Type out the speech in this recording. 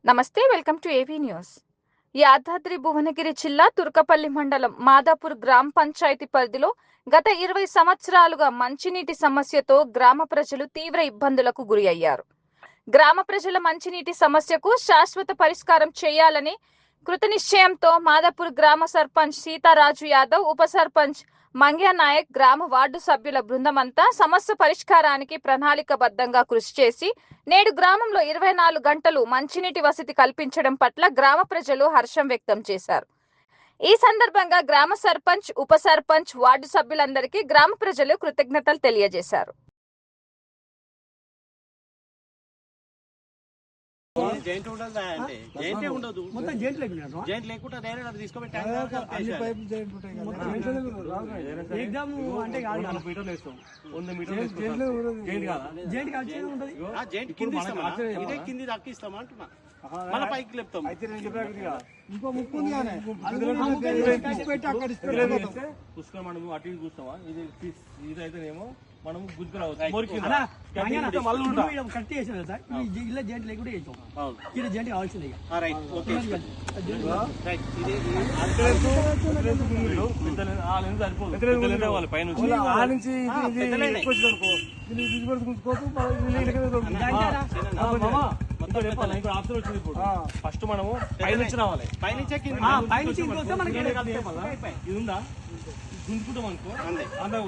నమస్తే, welcome to AV news. Yadadri Bhuvanagiri జిల్లా తుర్కపల్లి మండలం మాదాపూర్ గ్రామ పంచాయతీ పరిధిలో గత 20 సంవత్సరాలుగా మంచినీటి సమస్యతో గ్రామ ప్రజలు తీవ్ర ఇబ్బందులకు గురి అయ్యారు. గ్రామ ప్రజల మంచినీటి సమస్యకు శాశ్వత పరిష్కారం చేయాలని కృతనిశ్చయంతో మాదాపూర్ గ్రామ సర్పంచ్ సీతారాజు యాదవ్, ఉప సర్పంచ్ మంగ్యా నాయక్, గ్రామ వార్డు సభ్యుల బృందమంతా సమస్య పరిష్కారానికి ప్రణాళికబద్ధంగా కృషి చేసి నేడు గ్రామంలో 24 గంటలు మంచినీటి వసతి కల్పించడం పట్ల గ్రామ ప్రజలు హర్షం వ్యక్తం చేశారు. ఈ సందర్భంగా గ్రామ సర్పంచ్, ఉప సర్పంచ్, వార్డు సభ్యులందరికీ గ్రామ ప్రజలు కృతజ్ఞతలు తెలియజేశారు. జైంట్ ఉండదు అంటే జైంటే ఉండదు, మొత్తం జైంట్ లేకుండా జైంట్ లేకుండా డైరెక్ట్ అది తీసుకొని అన్ని పైపులు జైంట్ ఉంటాయి కదా. ఎగ్జామ్ అంటే కాదు 100 మీటర్లు వేస్తాం, 100 మీటర్లు జైంట్ కాదా? జైంట్ కాదు ఉంటది. ఆ జైంట్ కింద ఇస్తామా, ఇదే కింది దక్కిస్తామా అంటున్నా, మన పైకి లేపుతాం. అయితే నేను చెప్పినట్టుగా ఇంకో ముక్కు ఉంది కానీ పుష్కరం మనం అటు ఇటు చూస్తామా, ఇది అయితేనేమో మనం గుర్తు రావచ్చు. కట్టి చేసాం సార్, ఇలా జెంట్ లేకుండా చేసాం, ఇక్కడ జెంట్ కావాల్సింది. ఫస్ట్ మనము పైనుంచి రావాలి, పైనుంచి ఇది ఉందా గుంజుకుంటాం అనుకో, అంతే